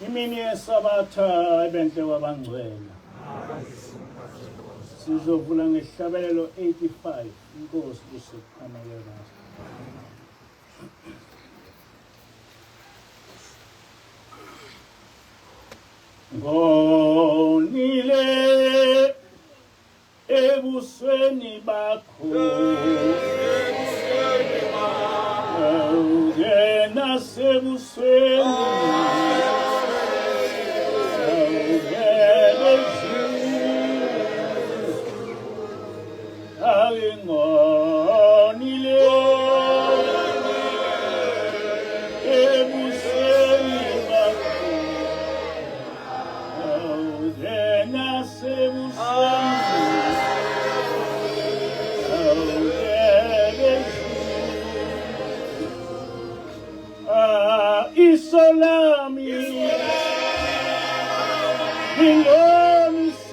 Imini yesabatha ebenhle kwabangcwele. Sizovula ngesihlabelelo 85. Inkosi kusekuphamela. Ngonile ebusweni bakho ungena sebusweni ngonile ebusweni bakho ungena sebusweni Isolami ingonisile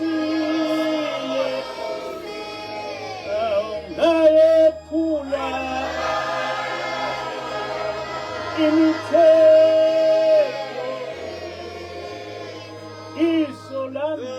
ngayephula imithetho Isolami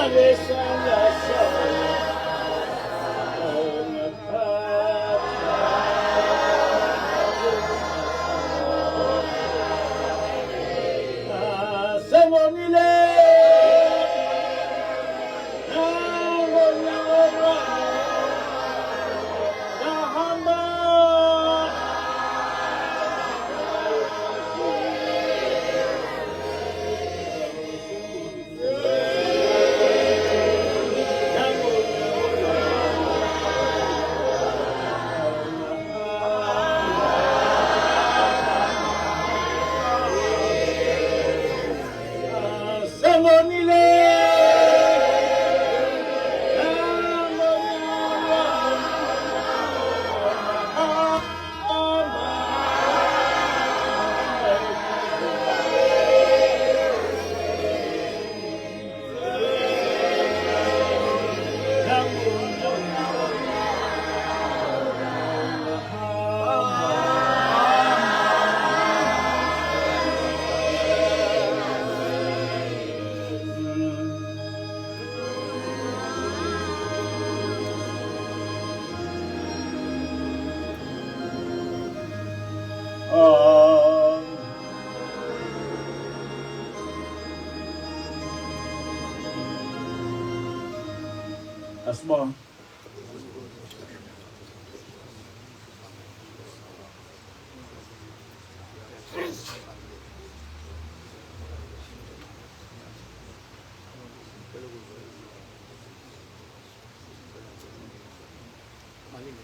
ngesandla sakho Semonile Asma.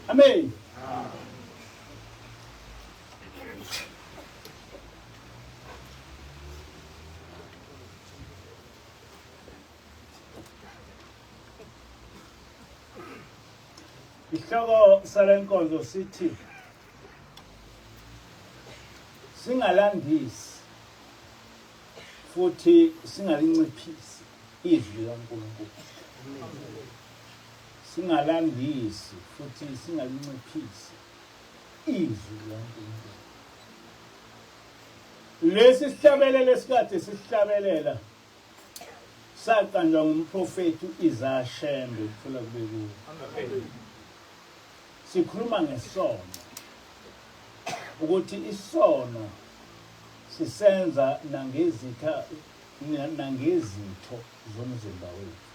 Amen. Isihloko salenkonzo sithi singalandisi futhi singalinciphisi izwi laNkulunkulu. Singalandisi futhi singalinciphisi izwi laNkulunkulu. Lesi sihlabelelo esikade sihlabelela saqanjwa ngumprofeti Isaiah Shembe kuthola kube kuwo. Amen. Sikhuluma ngesono ukuthi isono sisenza nangezitho zomzimba wethu.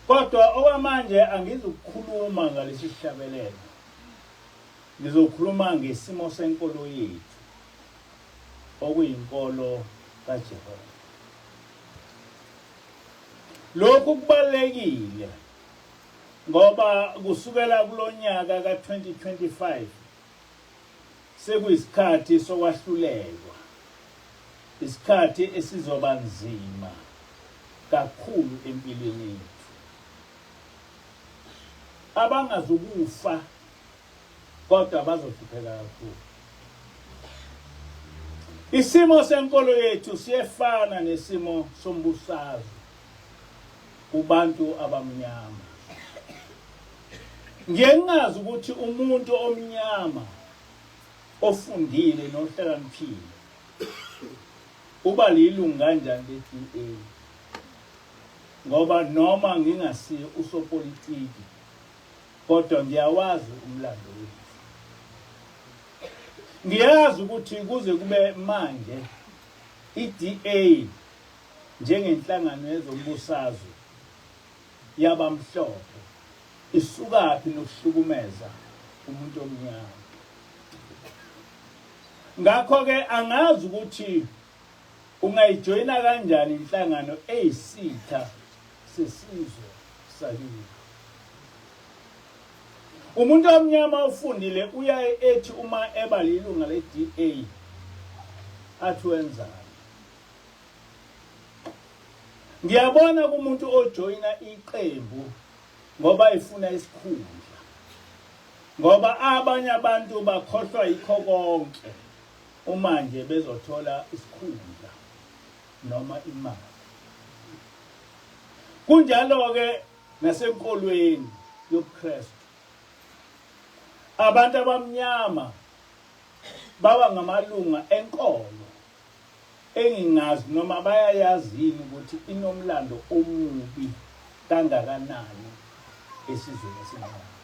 Kodwa okwamanje angizukukhuluma ngalesi sihlabelelo. Ngizokhuluma ngesimo senkolo yethu okuyinkolo kaJehova. Lokhu kubalekile ngoba kusukela kulonyaka ka2025 sekuyisikhathi sokwahlulelwa. Isikhathi esizoba nzima kakhulu empilweni yethu. Abangazukufa kodwa bazohlupheka kakhulu. Isimo senkolo yethu siyefana nesimo sombusazwe kubantu abamnyama. Ngiyengazi ukuthi umuntu omnyama ofundile nohlakaniphile uba lilungu kanjani le-DA ngoba noma ngingasiye usopolitiki kodwa ngiyawazi umlando wethu. Ngiyazi ukuthi kuze kube manje i-DA njengenhlangano yezombusazwe yabamhlophe isukaphi nokuhlukumeza umuntu omnyama. Ngakho ke angazi ukuthi ungayijoyina kanjani inhlangano eyisitha sesizwe sakithi. Umuntu omnyama ofundile uyaye ethi uma eba lilunga le-DA athi wenzani. Ngiyabona kumuntu ojoyina iqembu ngoba efuna isikhundla. Ngoba abanye abantu bakhohlwa yikho konke uma nje bezothola isikhundla noma imali. Kunjalo ke nasenkolweni yobuKristu. Abantu abamnyama baba ngamalunga enkolo engingazi noma bayayazini ukuthi inomlando omubi kangakanani esizweni esinqaba.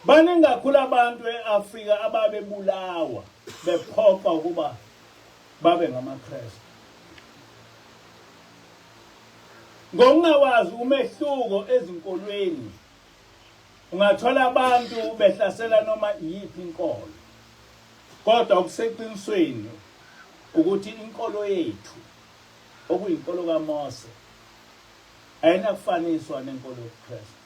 Baningi kakhulu abantu eAfrika ababebulawa bephoqa ukuba babe ngamaKristu. Ngokungawazi umehluko ezinkolweni, ungathola abantu behlasela noma yiphi inkolo. Kodwa okuseqinisweni ukuthi inkolo yethu okuyinkolo kaMose ayinakufaniswa nenkolo yobuKristu.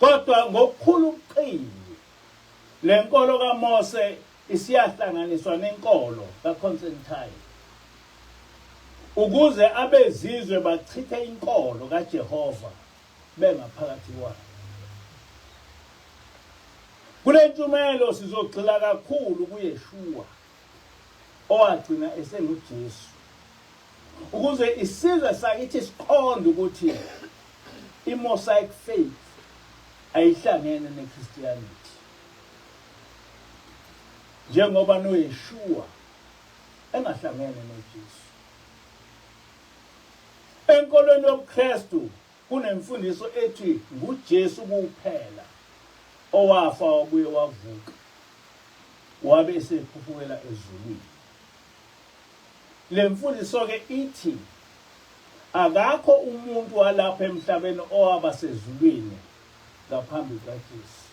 Kodwa ngokukhulu ubuqili lenkolo kaMose isiyahlanganiswa nenkolo kaConstantine ukuze abezizwe bachithe inkolo kaJehova bengaphakathi kwayo. Kule ntshumayelo sizogxila kakhulu kuYeshua owagcina esenguJesu ukuze isizwe sakithi siqonde ukuthi iMosaic faith ayihlangene neChristianity. Njengoba noYeshua engahlangene noJesu. Enkolweni yobuKristu kunemfundiso ethi nguJesu kuphela owafa wabuye wavuka wabe esephufukela ezulwini. Le mfundiso ke ithi akakho umuntu walapha emhlabeni owaba sezulwini ngaphambi kaJesu.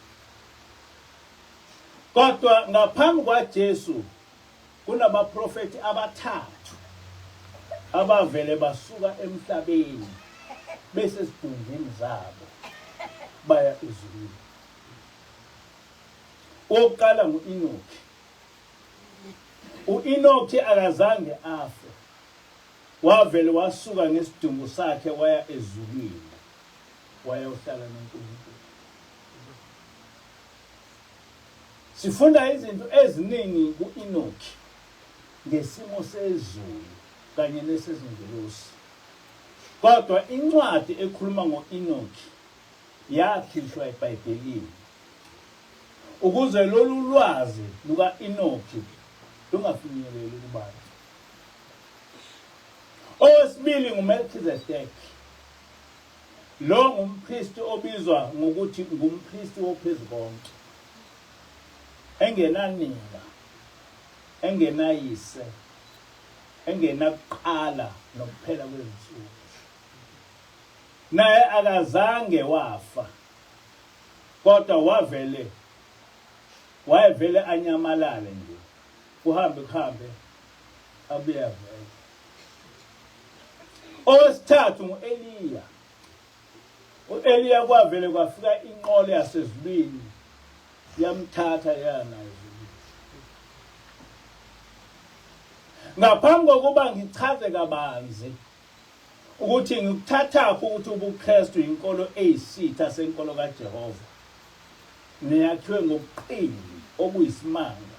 Kodwa ngaphambi kwaJesu kunabaprofeti abathathu abavele basuka emhlabeni bese sidungeni zabo baya ezulwini. Oqala nguEnoki. uEnoki akazange afe. Wavele wasuka ngesidumbu sakhe waya ezulwini. Wayohlala noNkulunkulu. Sifunda izinto eziningi kuEnoki ngesimo sezulu kanye nesezingelosi. Kodwa incwadi ekhuluma ngoEnoki yakhishwa eBhayibhelini ukuze lolu lwazi lukaEnoki lungafinyeleli kubantu. Owesibili nguMelchizedeki. Lo ngumpristi obizwa ngokuthi ngumpristi wophezukonke. Engenanina, engenayise, engenakuqala nokuphela kwezinsuku. Naye akazange wafa. Kodwa wayevele anyamalale nje. Kuhambe abuye avele. Owesithathu nguEliya. uEliya kwavele kwafika inqolo yasezulwini yamthatha yana ezulwini. Ngaphambi kokuba ngichaze kabanzi ukuthi ngikuthathaphi ukuthi ubuKristu inkolo eyisitha senkolo kaJehova neyakhiwe ngobuqili obuyisimanga,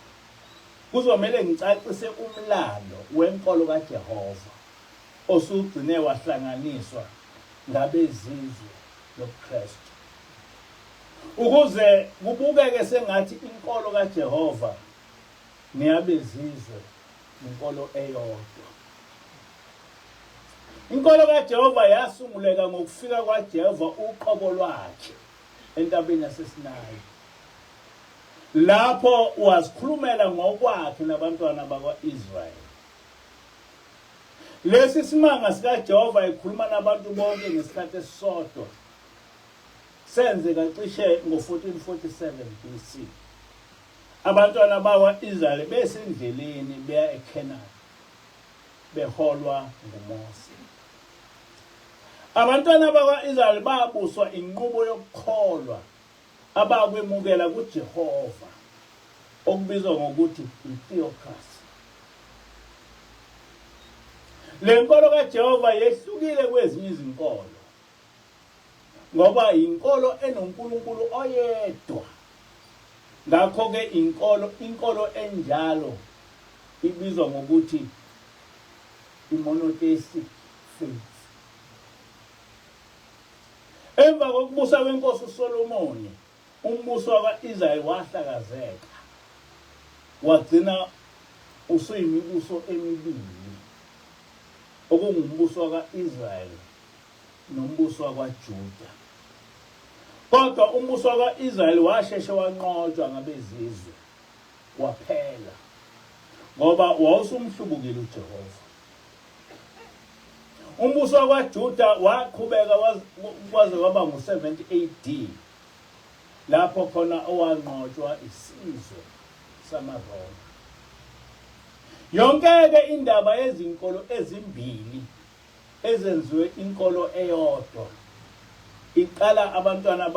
kuzomele ngicacise umlando wenkolo kaJehova osugcine wahlanganiswa ngabezizwe lobuKristu ukuze kubukeke sengathi inkolo kaJehova neyabezizwe inkolo eyodwa. Inkolo kaJehova yasunguleka ngokufika kwaJehova uqobo lwakhe entabeni yaseSinayi. Lapho wazikhulumela ngokwakhe nabantwana bakwaIsrayeli. Lesi simanga sikaJehova ekhuluma nabantu bonke ngesikhathi esisodwa senzeka cishe ngo-1447 BC. Abantwana bakwaIsrayeli besendleleni beya eKhenani beholwa nguMose. Abantwana bakwaIsrayeli babuswa inqubo yokukholwa abakwemukela kuJehova okubizwa ngokuthi itheocracy. Le nkolo kaJehova yehlukile kwezinye izinkolo ngoba inkolo enoNkulunkulu oyedwa. Ngakho-ke inkolo enjalo ibizwa ngokuthi i-monotheistic faith. Emva kokubusa kwenkosi uSolomoni, umbuso wakwaIsrayeli wahlakazeka wagcina usuyimibuso emibili, okungumbuso waka-Israyeli nombuso wakwaJuda. Kodwa umbuso waka-Israyeli washeshe wanqotshwa ngabezizwe waphela, ngoba wawusumhlubukile uJehova. Umbuso wakwaJuda waqhubeka kwaze kwaba ngo-70 AD, lapho khona owanqotshwa isizwe samaRoma. Yonke-ke indaba yezinkolo ezimbili ezenziwe inkolo eyodwa iqala abantwana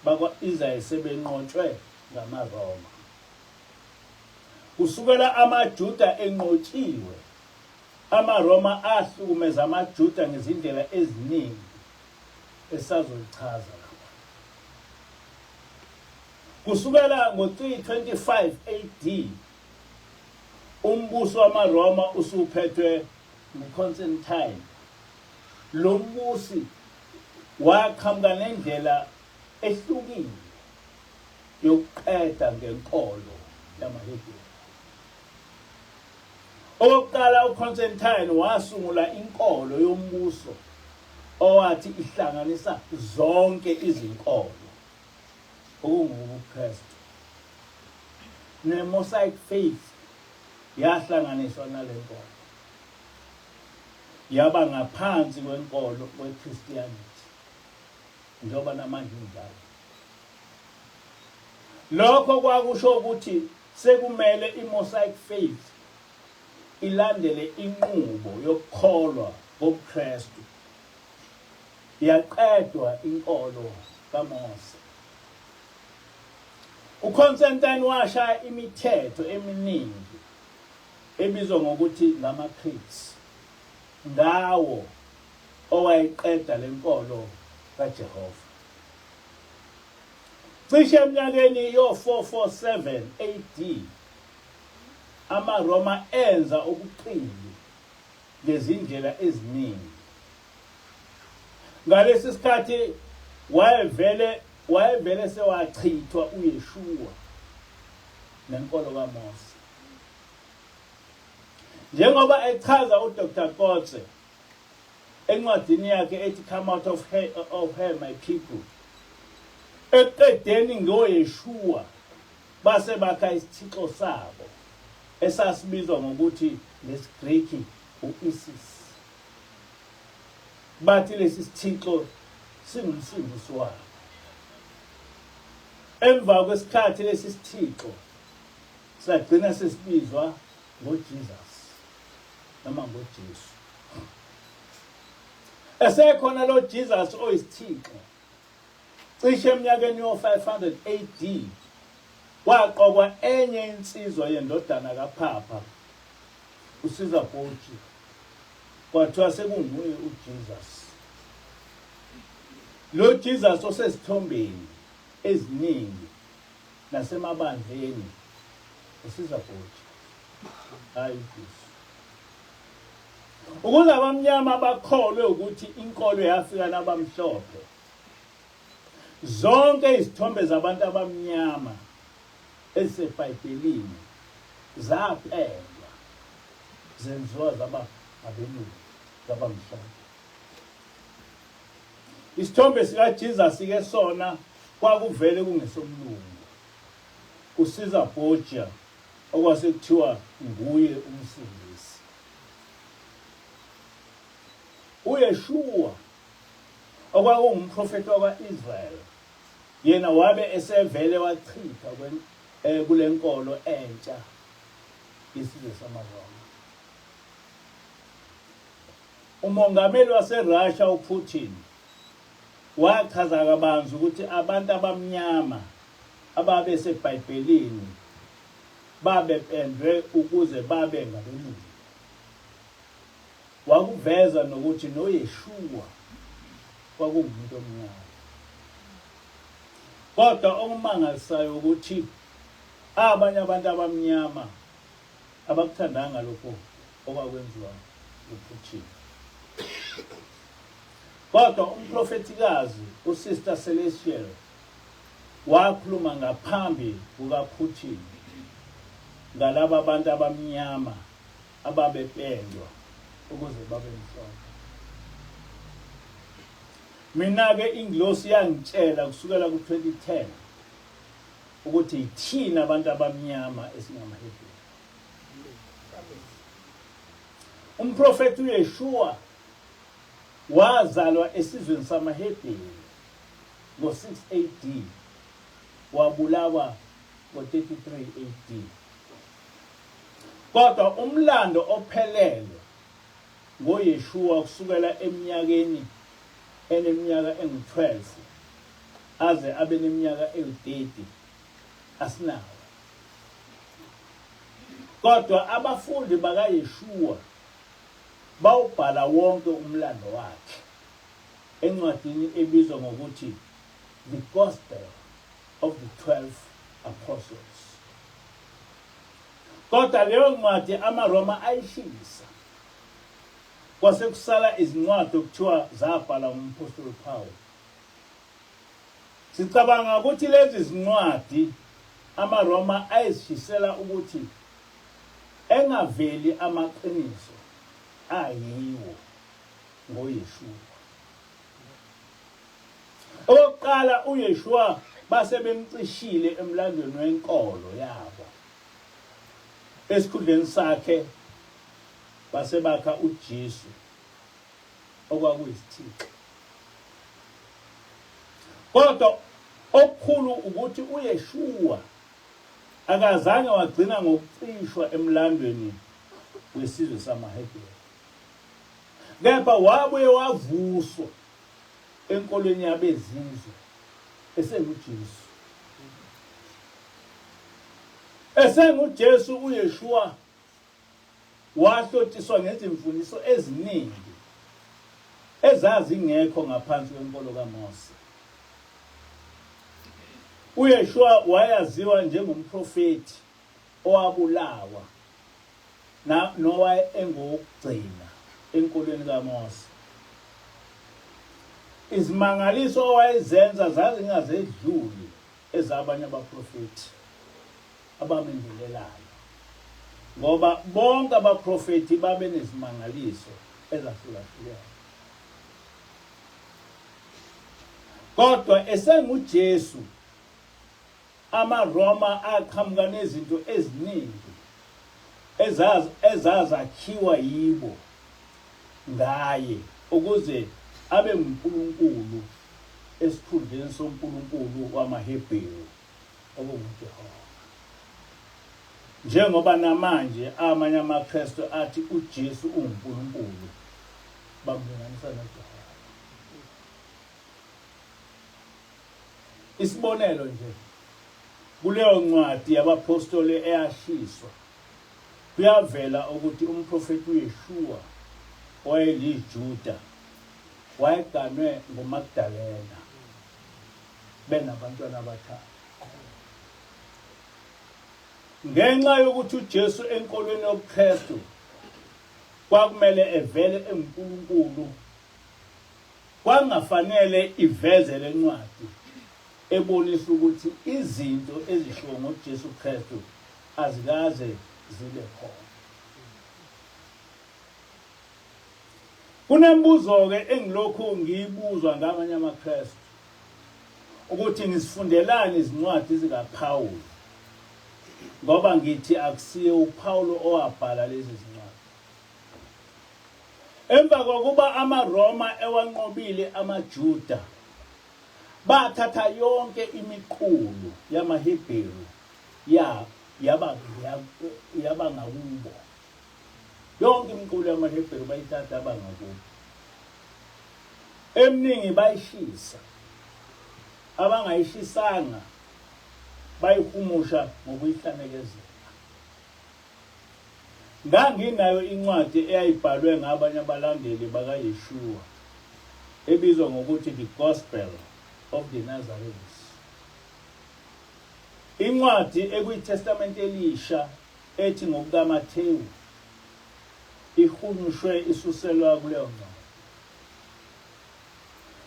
bakwa-Israyeli sebenqotshwe ngamaRoma. Kusukela amaJuda enqotshiwe, amaRoma ahlukumeza amaJuda ngezindlela eziningi esazochaza lapha. Kusukela ngo-325 AD, umbuso wamaRoma usuphethwe nguConstantine. Lo mbusi waqhamuka nendlela ehlukile yokuqeda ngenkolo yamaHebheru. Okokuqala, uConstantine wasungula inkolo yombuso owathi ihlanganisa zonke izinkolo, okungubuKristu. Ne-Mosaic faith yahlanganiswa nale nkolo, yaba ngaphansi kwenkolo kweChristianity, njengoba namanje injalo. Lokho kwakusho ukuthi sekumele i-Mosaic faith ilandele inqubo yokukholwa kobuKristu. Yaqedwa inkolo kaMose. uConstantine washaya imithetho eminingi ebizwa ngokuthi ngama-creeds, ngawo owayiqeda lenkolo kaJehova. Cishe eminyakeni yo-447 AD, amaRoma enza ubuqili ngezindlela eziningi. Ngalesi sikhathi wayevele sewachithwa uYeshua nenkolo kaMose. Njengoba echaza uDr. Kotze encwadini yakhe ethi Come Out of Her My People, eqedeni ngoYeshua base bakha isithixo sabo esasibizwa ngokuthi ngesiGreki u-Isis. Bathi lesi sithixo singumsindisi wabo. Emva kwesikhathi lesi sithixo sagcina sesibizwa ngoJesus noma ngoJesu. Esekhona lo Jesus oyisithixo, cishe eminyakeni yo-500 AD, waqokwa enye insizwa yendodana kaPhapha, uCaesar Borgia, kwathiwa sekunguye uJesus. Lo Jesus osesithombeni eziningi nasemabandleni uCaesar Borgia, hayi uJesu. Ukuze abamnyama bakholwe ukuthi inkolo yafika nabamhlophe, zonke izithombe zabantu abamnyama eziseBhayibhelini zapendwa zenziwa zaba abelungu zabamhlophe. Isithombe sikaJesus-ke sona kwakuvele kungesomlungu, uCaesar Borgia, okwasekuthiwa nguye umsindisi. uYeshua, okwakungumprofeti wakwa-Israyeli, yena wabe esevele wachitha kule nkolo entsha isizwe samaRoma. Umongameli waseRussia uPutin wachaza kabanzi ukuthi abantu abamnyama ababe seBhayibhelini babependwe ukuze babe ngabelungu. Wakuveza nokuthi noYeshua kwakungumuntu omnyama. Kodwa okumangalisayo ukuthi abanye abantu abamnyama abakuthandanga lokho okwakwenziwa uPutin. Kodwa umprofetikazi uSister Celestial wakhuluma ngaphambi kukaPutin ngalabo abantu abamnyama ababependwa ukuze babe mhlophe. Mina-ke ingilosi yangitshela kusukela ku-2010 ukuthi yithina abantu abamnyama esingamaHebheru. Umprofeti uYeshua wazalwa esizweni samaHebheru ngo-6 AD, wabulawa ngo-33 AD. Kodwa umlando ophelele ngoYeshua kusukela eminyakeni eneminyaka engu-12 aze abe neminyaka ewu-30 asinawo. Kodwa abafundi bakaYeshua bawubhala wonke umlando wakhe encwadini ebizwa ngokuthi The Gospel of the 12 Apostles. Kodwa leyo ncwadi amaRoma ayishisa. Kwase kusala izincwadi okuthiwa zabhala ngumphostoli Paul. Sicabanga ukuthi lezi zincwadi amaRoma ayishisela ukuthi engaveli amaqiniso ayiwo ngoYeshua. Okokuqala uYeshua base bemcishile emlandweni wenkolo yabo. Esikhundleni sakhe base bakha uJesu okwakuyisithixo. Kodwa okukhulu ukuthi uYeshua akazange wagcina ngokucishwa emlandweni wesizwe samaHebheru. Kepha wabuye wavuswa enkolweni yabezizwe esenguJesu. EsenguJesu uYeshua wahlotshiswa ngezimfundiso eziningi ezazingekho ngaphansi kwenkolo kaMose. uYeshua wayaziwa njengomprofeti owabulawa nowaye engokugcina enkolweni kaMose. Izimangaliso owayezenza zazingazedluli ezabanye abaprofeti abamendelelayo, ngoba bonke abaprofeti babe nezimangaliso ezahlukahlukahlukene. Kodwa esenguJesu amaRoma aqhamuka nezinto eziningi ezazakhiwa yibo ngaye ukuze abe nguNkulunkulu esikhundleni soNkulunkulu wamaHebheru okunguJehova. Njengoba namanje amanye amaKristu athi uJesu unguNkulunkulu, bamlinganisa noJehova. Isibonelo nje, kuleyo ncwadi yabapostoli eyashiswa kuyavela ukuthi umprofeti uYeshua wayeliJuda wayeganwe nguMagdalena benabantwana abathathu. Ngenxa yokuthi uJesu enkolweni yobuKristu kwakumele evele enguNkulunkulu, kwangafanele iveze le ncwadi ebonisa ukuthi izinto ezishiwo ngoJesu Kristu azikaze zibe khona. Kunembuzo-ke engilokhu ngiyibuzwa ngabanye amaKristu ukuthi ngisifundelani izincwadi zikaPawulu, ngoba ngithi akusiye uPawulo owabhala lezi zincwadi. Emva kokuba amaRoma ewanqobile amaJuda, bathatha yonke imiqulu yamaHebheru yaba ngakubo. Yonke imiqulu yamaHebheru bayithatha yaba ngakubo. Eminingi bayishisa, abangayishisanga bayihumusha ngokuyihlanekeza. Nganginayo incwadi eyayibhalwe ngabanye abalandeli bakaYeshua ebizwa ngokuthi The Gospel of the Nazarenes. Incwadi ekwiTestament Elisha ethi ngokukaMathewu ihunyushwe isuselwa kuleyo ncwadi.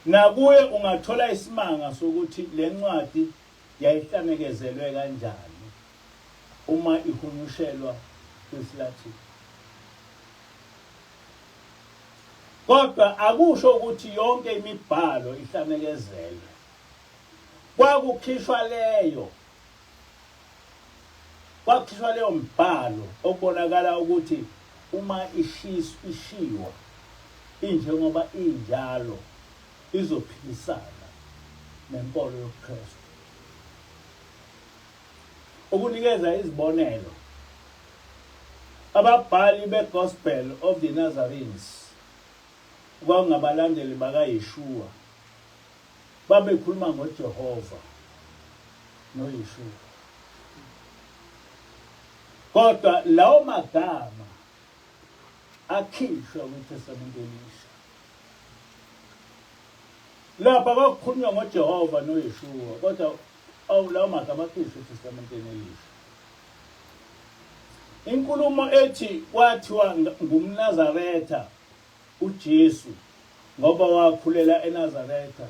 Nakuye ungathola isimanga sokuthi le ncwadi yayihlanekezelwe kanjani uma ihunyushelwa kwisilathini. Kodwa akusho ukuthi yonke imibhalo ihlanekezelwe. Kwakukhishwa leyo mbhalo okubonakala ukuthi uma ishiwa injengoba injalo izophilisana nenkolo yobuKristu. Ukunikeza izibonelo, ababhali beGospel of the Nazarenes kwangabalandeli bakaYeshua babekhuluma ngoJehova noYeshua. Kodwa lawo magama akhishwa kwiTestament Elisha. Lapha kwakukhulunywa ngoJehova noYeshua, kodwa lawo magama akhishwa kwiTestament Elisha. Inkulumo ethi kwathiwa ngumNazaretha uJesu ngoba wakhulela eNazaretha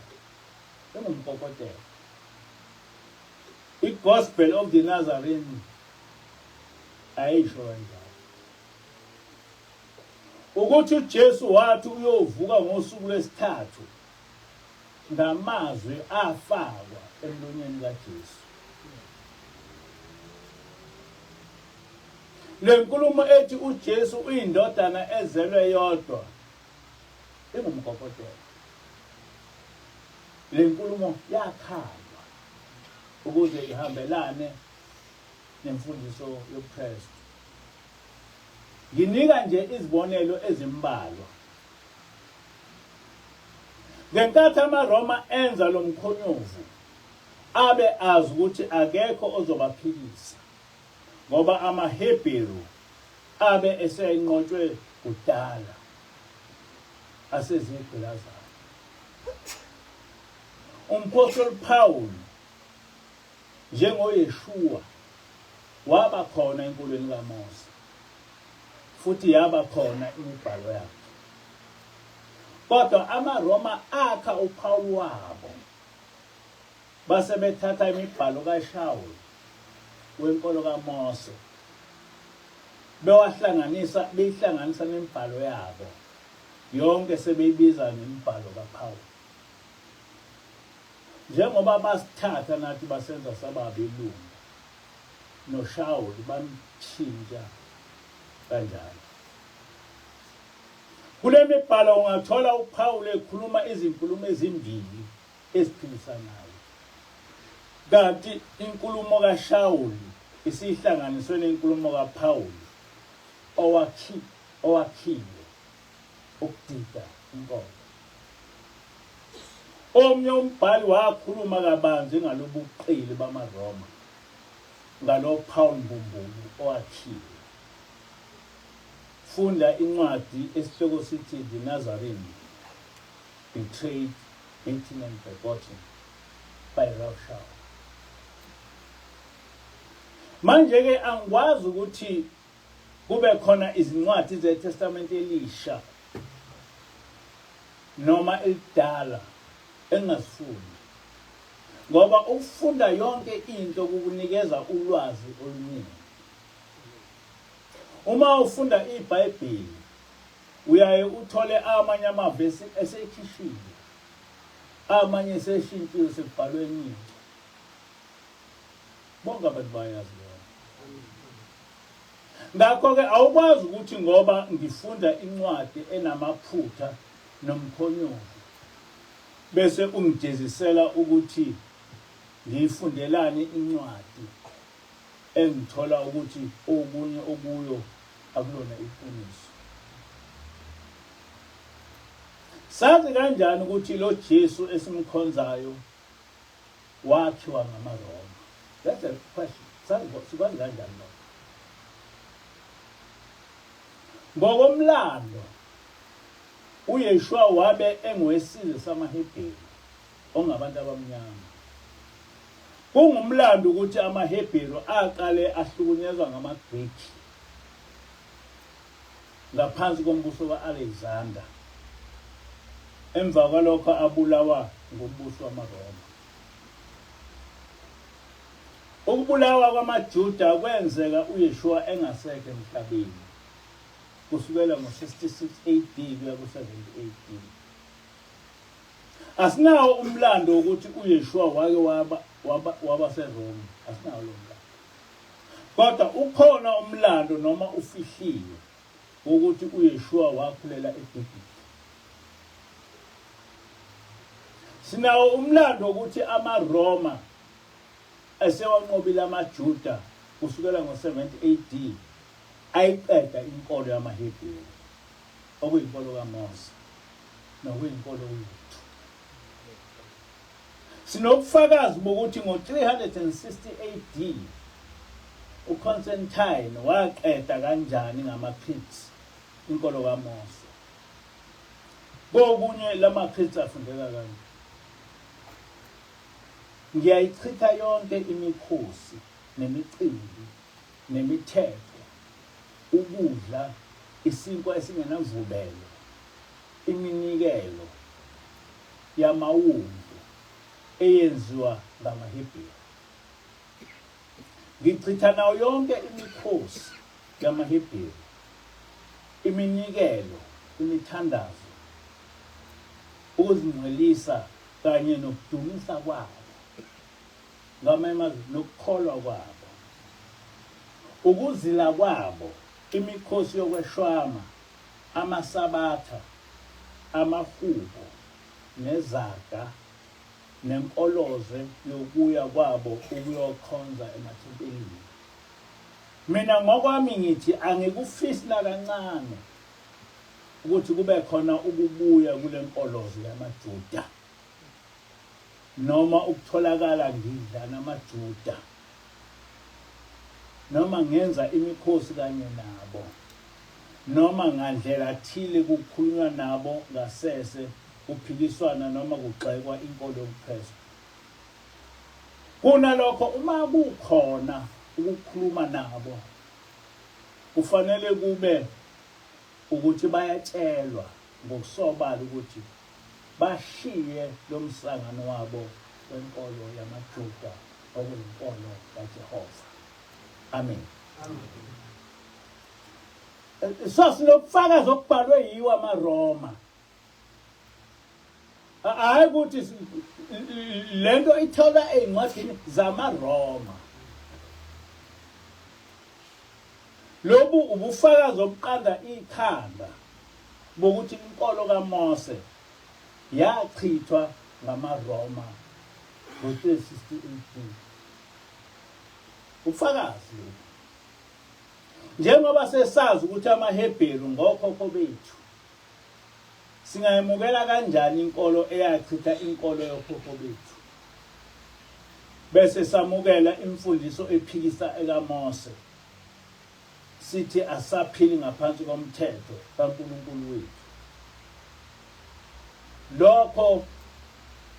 engumpokotela. IGospel of the Nazarene ayisho kanjalo. Ukuthi uJesu wathi uyovuka ngosuku lwesithathu ngamazwi afakwa emlonyeni kaJesu. Le nkulumo ethi uJesu uyindodana ezelwe yodwa ingumkokotela. Le nkulumo yakhalwa ukuze ihambelane nemfundiso yobuKristu. Nginika nje izibonelo ezimbalwa. Ngenkathi amaRoma enza lo mkhonyovu abe azi ukuthi akekho ozobaphilisa ngoba amaHebheru abe esenqotshwe kudala asezigqilazana. Umpostoli Paul njengoYeshua waba khona enkolweni kaMose futhi yaba khona imibhalo yakhe. Kodwa amaRoma akha uPaul wabo base bethatha imibhalo kaShawuli wenkolo kaMose beyihlanganisa nemibhalo yabo yonke sebeyibiza nemibhalo kaPaul. Njengoba basithatha nathi basenza sababelungu noShawuli bamtshintsha kanjalo. Kule mibhalo ungathola uPaul ekhuluma izinkulumo ezimbili eziphilisanayo. Kanti inkulumo kaShawuli isihlanganiswe nenkulumo kaPaul owakhile ukudida inkolo. Omnye umbhali wakhuluma kabanzi ngalobuqili bamaRoma ngalo Paul Mbumbulu owakhile. Funda incwadi esihloko sithi The Nazarene, Betrayed, Beaten and Forgotten by Ralph Shaw. Manje ke angikwazi ukuthi kube khona izincwadi zeTestament Elisha noma elidala engasifundi, ngoba ufunda yonke into kukunikeza ulwazi oluningi. Uma ufunda iBhayibheli uyaye uthole amanye amavesi esekhishile, amanye eseshintshiwe sekubhalwe eningi. Bonke abantu bayazi lokho. Ngakho ke awukwazi ukuthi ngoba ngifunda incwadi enamaphutha nomkhonyovu bese ungijezisela ukuthi ngifundelani incwadi engithola ukuthi okunye okuyo akulona iqiniso. Sazi kanjani ukuthi lo Jesu esimkhonzayo wakhiwa ngamaRoma? That's a question. Sazi sikwazi kanjani lo? Ngokomlando uYeshua wabe engowesizwe samaHebheru ongabantu abamnyama. Kungumlando ukuthi amaHebheru aqale ahlukunyezwa ngamaGreki ngaphansi kombuso kaAlexander, emva kwalokho abulawa ngombuso wamaRoma. Ukubulawa kwamaJuda kwenzeka uYeshua engasekho emhlabeni kusukela ngo-66 AD kuya ku-70 AD. Asinawo umlando ukuthi uYeshua wake waba seRoma, asinawo lo mlando. Kodwa ukhona umlando noma ufihliwe ukuthi uYeshua wakhulela eGibhithe. Sinawo umlando ukuthi amaRoma esewanqobile amaJuda kusukela ngo-70 AD ayiqeda inkolo yamaHebheru okuyinkolo kaMose nokuyinkolo yethu. Sinobufakazi bokuthi ngo-360 AD uConstantine waqeda kanjani ngamaCrete inkolo kaMose. Kokunye lamaCrete afundeka kanje: ngiyayichitha yonke imikhosi nemicimbi nemithetho, ukudla, isinkwa esingenavubelo, iminikelo yamawundlu eyenziwa ngamaHebheru. Ngichitha nayo yonke imikhosi yamaHebheru, iminikelo, imithandazo, ukuzingcwelisa kanye nokudumisa kwabo, ngamamazi nokukholwa kwabo, ukuzila kwabo, imikhosi yokweshwama, amasabatha, amahubo, nezaga, nenkoloze yokuya kwabo ukuyokhonza emathempelini. Mina ngokwami ngithi angikufisi nakancane ukuthi kube khona ukubuya kule nkolozo yamaJuda noma ukutholakala ngidla namaJuda noma ngenza imikhosi kanye nabo noma ngandlela thile kukhulunywa nabo ngasese kuphikiswana noma kugxekwa inkolo yobuKristu. Kunalokho uma kukhona ukukhuluma nabo kufanele kube ukuthi bayatshelwa ngokusobala ukuthi bashiye lo msangano wabo wenkolo yamaJuda okuyinkolo kaJehova. Amen. Sinobufakazi obubhalwe yiwo amaRoma. Hayi ukuthi lento ithola ey'ncwadini zamaRoma. Lobu ubufakazi obuqanda ikhanda bokuthi inkolo kaMose yachithwa ngamaRoma ngo-360 AD. Ufakazi lo. Njengoba sesazi ukuthi amaHebheru ngokhokho bethu, singayemukela kanjani inkolo eyachitha inkolo yokhokho bethu bese samukela imfundiso ephikisa ekaMose sithi asaphili ngaphansi komthetho kaNkulunkulu wethu? Lokho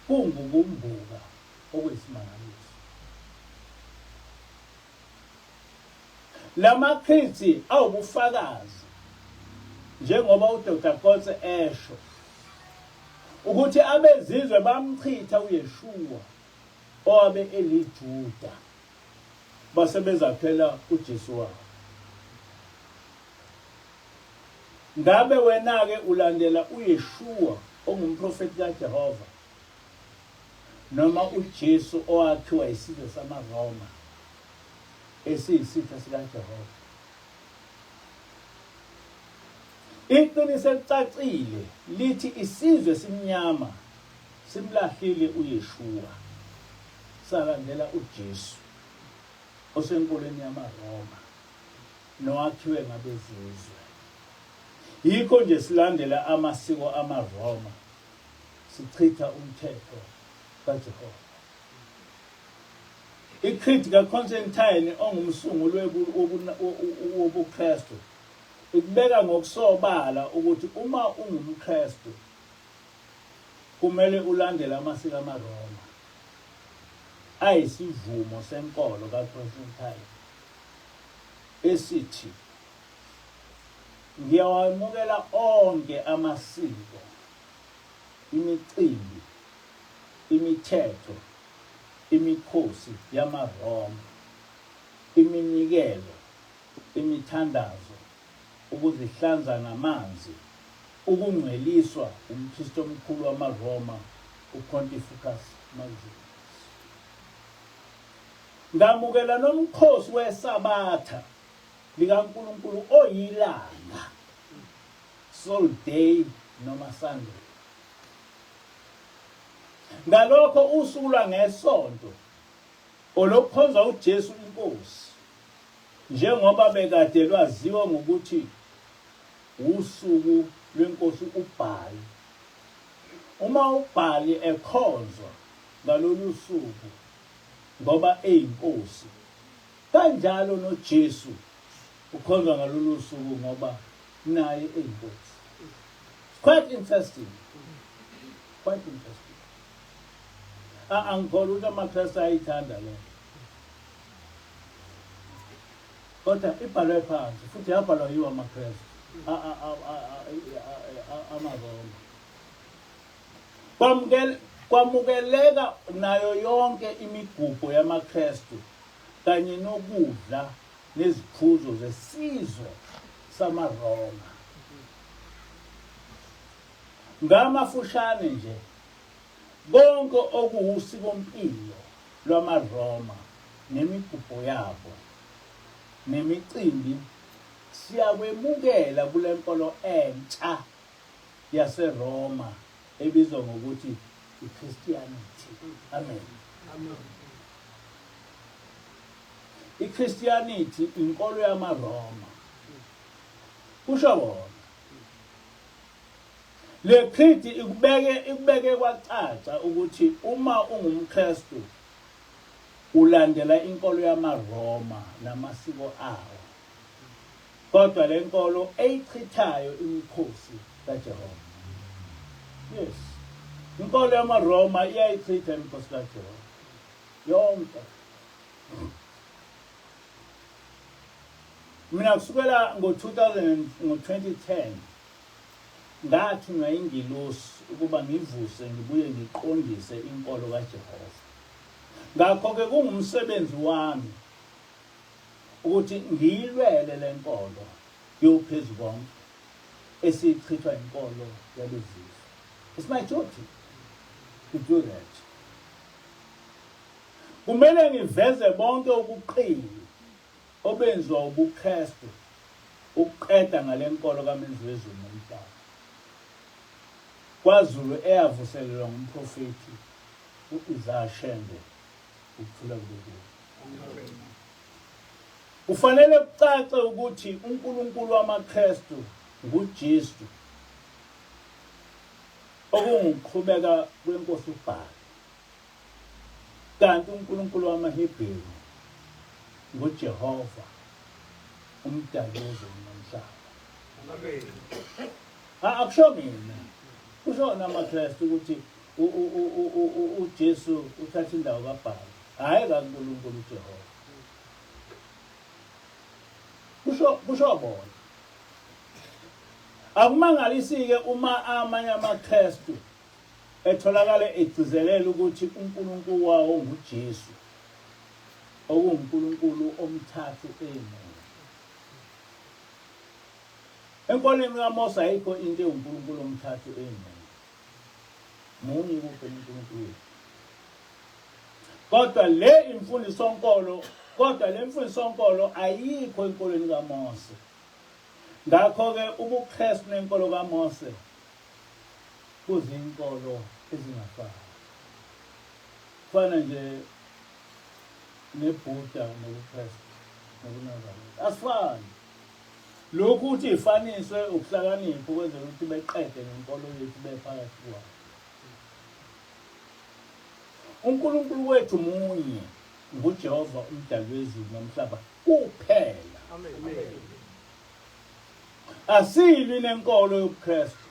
kungukumbuka okuyisimangaliso. LamaCrete awubufakazi njengoba uDr. Kotze esho ukuthi abezizwe bamchitha uYeshua owabe eliJuda basebezakhela uJesu wabo. Ngabe wena-ke ulandela uYeshua ongumprofeti kaJehova noma uJesu owakhiwa isizwe samaRoma esiyisitha sikaJehova? Iqiniso elicacile lithi isizwe simnyama simlahlile uYeshua salandela uJesu osenkolweni yamaRoma nowakhiwe ngabezizwe. Yikho nje silandela amasiko amaRoma sichitha umthetho kaJehova. ICrete kaConstantine ongumsunguli wobuKristu ikubeka ngokusobala ukuthi uma ungumKristu kumele ulandele amasiko amaRoma ayisivumo senkolo kaConstantine esithi ngiyawamukela onke amasiko, imicimbi, imithetho, imikhosi yamaRoma iminikelo, imithandazo, ukuzihlanza namanzi, ukungcweliswa umpristi omkhulu wamaRoma uPontifex Maximus. Ngamukela nomkhosi wesabatha likaNkulunkulu oyilanga, Sol Day noma Sunday. Ngalokho usuku lwangesonto olokukhonza uJesu inkosi, njengoba bekade lwaziwa ngokuthi usuku lwenkosi uBhali. Uma uBhali ekhonzwa ngalolu suku ngoba eyinkosi, kanjalo noJesu ukhonzwa ngalolu suku ngoba naye eyinkosi. Quite interesting. Quite interesting. Angikholwa ukuthi amaKristu ayithanda le. Kodwa ibhalwe phansi futhi yabhalwa yiwo amaKristu. AmaRoma. Kwamukeleka nayo yonke imigubho yamaKristu kanye nokudla neziphuzo zesizwe samaRoma. Ngamafushane nje, konke okuwusikompilo lwamaRoma nemigubho yabo nemicimbi siyakwemukela kule nkolo entsha yaseRoma ebizwa ngokuthi iChristianity. Amen. iChristianity inkolo yamaRoma. Kusho bona le creed ikubeke kwacaca ukuthi uma ungumKristu ulandela inkolo yamaRoma namasiko awo, kodwa le nkolo eyichithayo imikhosi kaJehova. Yes, inkolo yamaRoma iyayichitha imikhosi kaJehova yonke. Mina kusukela ngo-2010 ngathunywa ingilosi ukuba ngivuse ngibuye ngiqondise inkolo kaJehova. Ngakho-ke kungumsebenzi wami ukuthi ngiyilwele le nkolo yophezu konke esichithwa inkolo yalezizwe. It's my duty to do that. Kumele ngiveze bonke ubuqili obenziwa ubuKristu ukuqeda ngale nkolo kaMenzi wezulu nomhlaba. KwaZulu eyavuselelwa ngumprofeti uIsaiah Shembe ukuthula kuBaba. Kufanele kucace ukuthi uNkulunkulu wamaKristu nguJesu okunguqhubeka kwenkosi uBhali, kanti uNkulunkulu wamaHebheru nguJehova umdali wezulu nomhlaba. Akusho mina, kusho namaKristu ukuthi uJesu uthatha indawo kaBhali, hayi kaNkulunkulu uJehova. Kusho bona. Akumangalisi-ke uma amanye amaKristu etholakala egcizelela ukuthi uNkulunkulu wawo nguJesu, okuNkulunkulu omthathu emunye. Enkolweni kaMose ayikho into ewuNkulunkulu omthathu emunye. Munye kuphela uNkulunkulu. Kodwa le mfundisonkolo ayikho enkolweni kaMose. Ngakho-ke ubuKristu nenkolo kaMose kuzinkolo ezingafani. Kufana nje neBuddha nobuKristu nobuNazareth. Asifani. Lokhu ukuthi ifaniswe ukuhlakanipha ukwenzela ukuthi beqede nenkolo yethu bephakathi kwayo. uNkulunkulu wethu munye, nguJehova umdali wezulu nomhlaba kuphela. Amen. Asilwi nenkolo yobuKristu,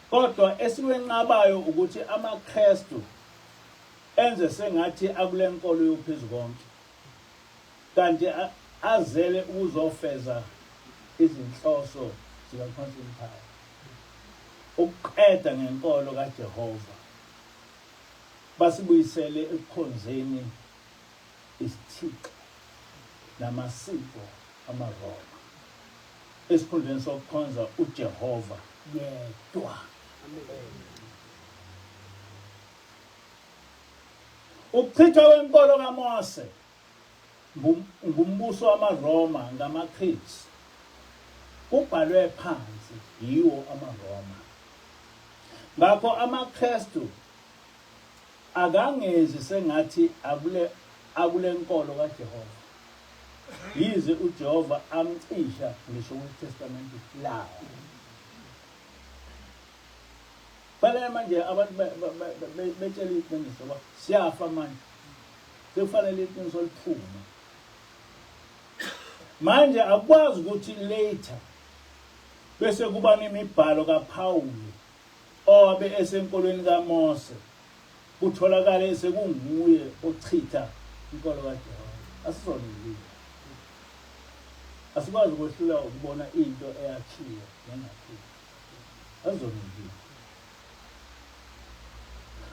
kodwa esiwenqabayo ukuthi amaKristu enze sengathi akule nkolo yophezu konke, kanti azele ukuzofeza izinhloso zikaNkulunkulu, ukuqeda ngenkolo kaJehova, basibuyisele ekukhonzeni isithixo namasiko amaRoma esikhundleni sokukhonza uJehova yedwa. Ukuchithwa kwenkolo kaMose ngumbuso wamaRoma ngamaGreeks kubhalwe phansi yiwo amaRoma. Ngakho amaKristu akangezi sengathi akule nkolo kaJehova. Yize uJehova amcisha ngisho kwiTestamenti lawo. Fanele manje abantu betshela iqiniso ba siyafa manje. Kufanele iqiniso liphume. Manje akwazi ukuthi later bese kuba nemibhalo kaPawulu owabe esenkolweni kaMose kutholakala sekunguye ochitha inkolo kaJehova. Asizolile. Asikwazi ukwehlula ukubona into eyakhiwe nengakhiwe. Asizolile.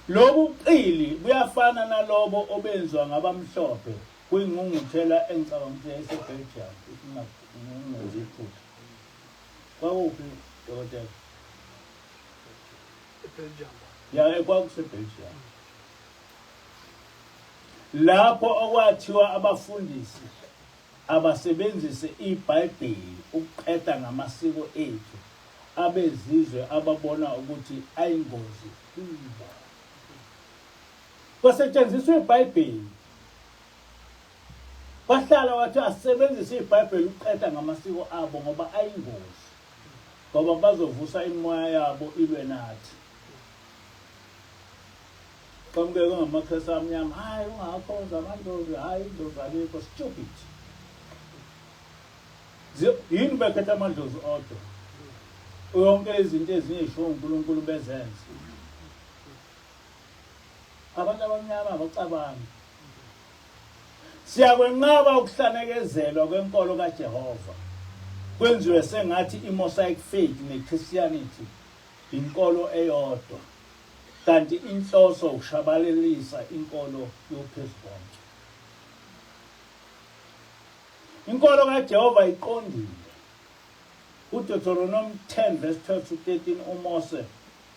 Lobu qili buyafana nalobo obenzwa ngabamhlophe kwingqungquthela engicabanga ukuthi yayiseBelgium ngingaziphuthi. Kwakuphi dokotela? eBelgium. Ya kwakuseBelgium. Lapho okwathiwa abafundisi abasebenzise iBhayibheli ukuqeda ngamasiko ethu abezizwe ababona ukuthi ayingozi kubo. Kwasetshenziswa iBhayibheli. Bahlala wathi asebenzise iBhayibheli ukuqeda ngamasiko abo ngoba ayingozi. Ngoba bazovusa imoya yabo ilwe nathi. Kamke ngamaKristu amnyama, hayi ungakhonza amandozi, hayi indoda lekho stupid. Yini bekhetha amadlozi odwa? Yonke izinto eziyisho uNkulunkulu bezenza. Abantu abamnyama abacabanga. Siyakwenqaba ukuhlanekezelwa kwenkolo kaJehova. Kwenziwe sengathi iMosaic faith neChristianity inkolo eyodwa. Kanti inhloso ukushabalelisa inkolo yoPhezibonke. Inkolo kaJehova iqondile. uDeuteronomy 10 verse 12 to 13 uMose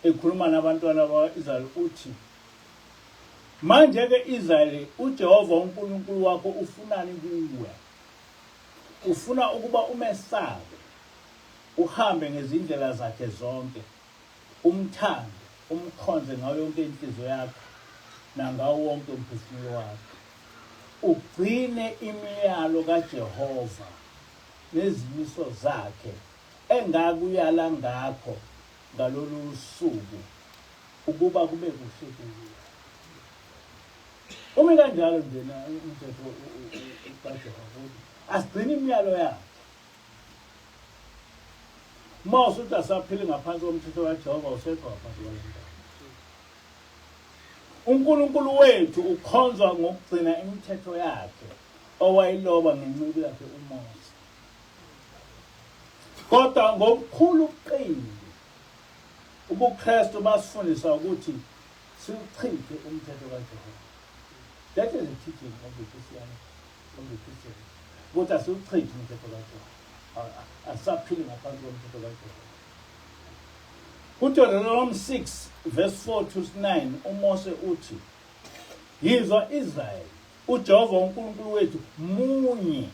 ekhuluma nabantwana bakwaIsrayeli uthi manje ke Israyeli uJehova uNkulunkulu wakho ufunani kuwe? Ufuna ukuba umesabe, uhambe ngezindlela zakhe zonke, umthande, umkhonze ngayo yonke inhliziyo yakho nangawo wonke umphefumulo wakho. Ugcine imiyalo kaJehova nezimiso zakhe engakuyala ngakho ngalolu suku ukuba kube kuhle kuwe. Uma kanjalo njena umthetho kaJehova asigcine imiyalo yakhe. Mose uthi asaphile ngaphansi komthetho kaJehova usekho ngaphansi kwalento. uNkulunkulu wethu ukhonzwa ngokugcina imithetho yakhe owayiloba ngenceku yakhe uMose. Kodwa ngokukhulu uqili ubuKristu basifundisa ukuthi sichithe umthetho kaJehova. That is the teaching of the Christian. Kodwa sichithe umthetho kaJehova. Asaphile ngaphansi komthetho kaJehova. uDeuteronomy 6 verse 4 to 9 uMose uthi yizwa Israyeli uJehova uNkulunkulu wethu munye.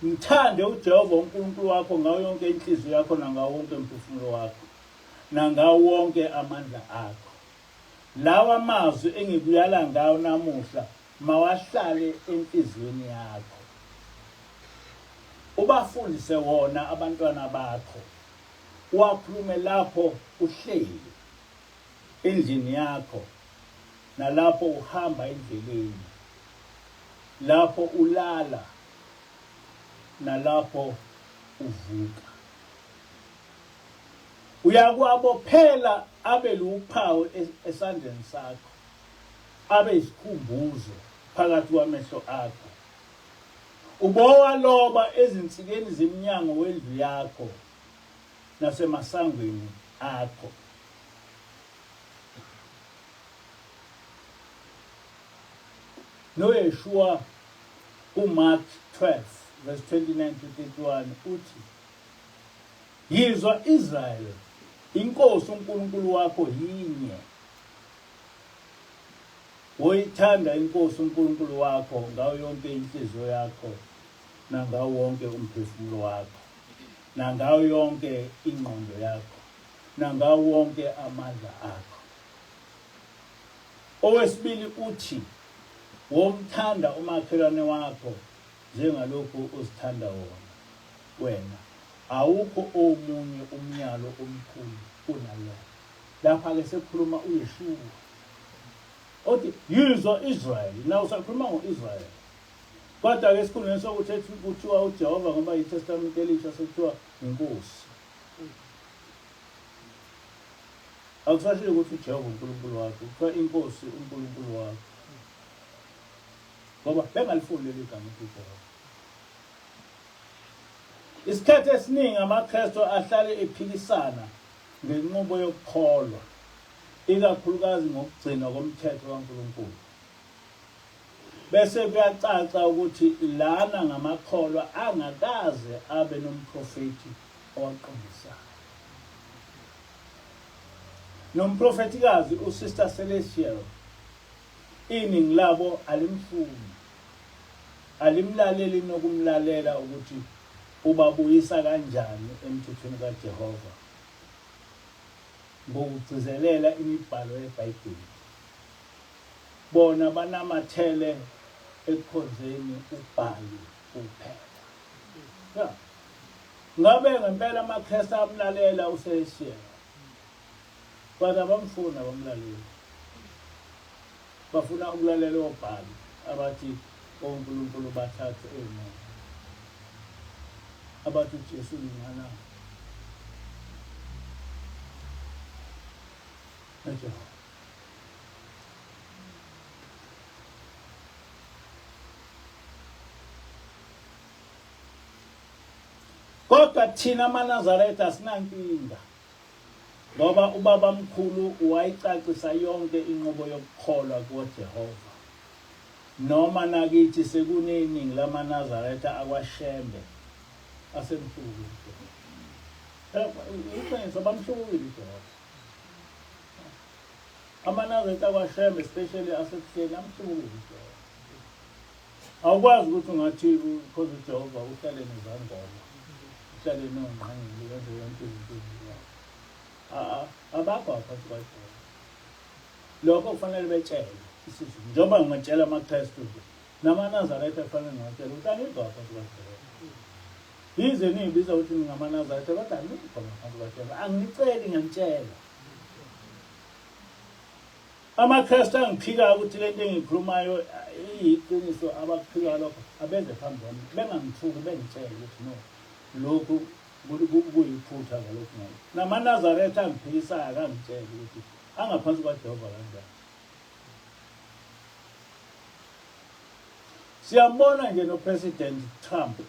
Mthande uJehova uNkulunkulu wakho ngayo yonke inhliziyo yakho nangawo wonke umphefumulo wakho nangawo wonke amandla akho. Lawa mazwi engikuyala ngawo namuhla mawahlale enhliziyweni yakho. Ubafundise wona abantwana bakho. Wakhulume lapho uhleli endlini yakho nalapho uhamba endleleni, lapho ulala nalapho uvuka. Uyakwabophela abe luphawu esandleni sakho, abe isikhumbuzo phakathi kwamehlo akho. Ubowaloba ezinsikeni zeminyango wendlu yakho nasemasangweni akho. NoYeshua kuMark 12 verse 29 to 31 uthi, yizwa Israyeli, inkosi uNkulunkulu wakho yinye. Woyithanda inkosi uNkulunkulu wakho ngayo yonke inhliziyo yakho, nangawo wonke umphefumulo wakho, nangayo yonke ingqondo yakho, nangawo wonke amandla akho. Owesibili uthi, womthanda umakhelwane wakho njengalokhu uzithanda wena. Awukho omunye umyalo omkhulu kunalowo. Lapha-ke sekukhuluma uYeshua. Othi yizwa Israyeli, na usakhuluma ngo-Israyeli. Kodwa-ke esikhundleni sokuthi kuthiwa uJehova ngoba iTestament elisha sekuthiwa inkosi. Akusashiwo ukuthi uJehova uNkulunkulu wakho, kuthiwa inkosi uNkulunkulu wakho. Ngoba bengalifuni leli gama uJehova. Isikhathi esiningi amaKristu ahlale ephikisana ngenqubo yokukholwa, ikakhulukazi ngokugcinwa komthetho kaNkulunkulu. Bese kuyacaca ukuthi lana ngamakholwa angakaze abe nomprofeti owaqondisayo. Nomprofetikazi uSister Celestial, iningi labo alimfuni, alimlaleli nokumlalela ukuthi ubabuyisa kanjani emthethweni kaJehova ngokugcizelela imibhalo yeBhayibheli. Bona banamathele ekukhonzeni uBhali kuphela. Ngabe ngempela amaKristu amlalela uSelestial, kodwa bamfuna bamlalela. Bafuna ukulalela uBhali abathi uNkulunkulu bathathu emoyeni. Abathi uJesu yingana noJehova. Kodwa thina amaNazaretha asinankinga, ngoba ubaba mkhulu wayicacisa yonke inqubo yokukholwa kuJehova. Noma nakithi sekuneningi lamaNazaretha akwaShembe asemhlukile. Iqiniso bamhlukile uJehova. AmaNazaretha akwaShembe especially asekuhleni amhlukile uJehova. Awukwazi ukuthi ungathi because uJehova uhlale nezangoma, uhlale nongqangile wenze yonke izinto. Abakho aphansi kwaJehova. Lokho kufanele betshele isizwe. Njengoba ngingatshela amaKristu nje, namaNazaretha kufanele ngiwatshele ukuthi angikho aphansi kwaJehova. Yize niyibiza ukuthi ngingamaNazaretha, kodwa angikho aphansi kwaJehova. Angiceli ngiyamtshela. AmaKristu angiphika ukuthi lento engikhulumayo iyiqiniso, abakuphika lokho abeze phambi kwami bengangithuki bengitshele ukuthi no, lokhu kuyiphutha ngalokhu ngalo. NamaNazaretha angiphikisayo akangitshele ukuthi angaphansi kwaJehova kanjani. Siyambona nje noPresident Trump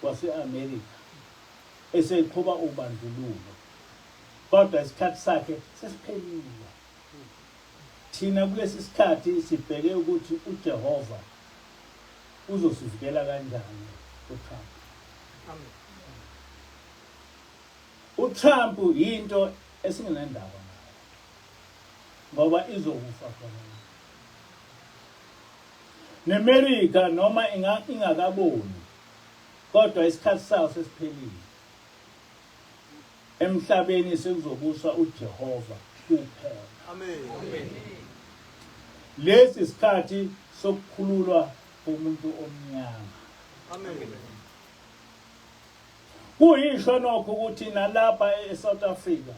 wase-America eseqhuba ubandlululo, kodwa isikhathi sakhe sesiphelile. Thina kulesi sikhathi sibheke ukuthi uJehova uzosivikela kanjani uTrump. Amen. uTrump yinto esingenandaba nayo, ngoba izokufa khona. NeMelika noma ingakaboni, kodwa isikhathi sayo sesiphelile. Emhlabeni sekuzobuswa uJehova kuphela. Amen. Amen. Lesi isikhathi sokukhululwa komuntu omnyama. Amen. Kuyisho nokho ukuthi nalapha eSouth Africa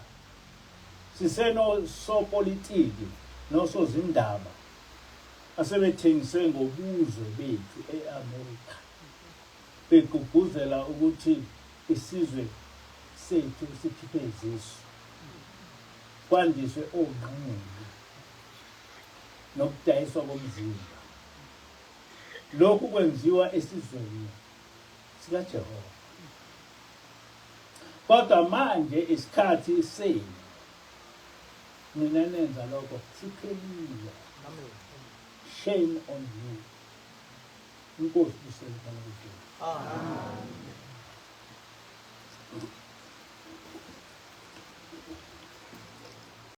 sisenosopolitiki nosozindaba asebethengiswe ngobuzwe bethu eAmerica, beguguzela ukuthi isizwe sethu sikhiphe izisu, kwandiswe ongqingili nokudayiswa komzimba. Lokhu kwenziwa esizweni sikaJehova. Kodwa manje isikhathi senu mina nenza lokho siphelile. Shame on you. inkosi busele khona kuhleli. Amen.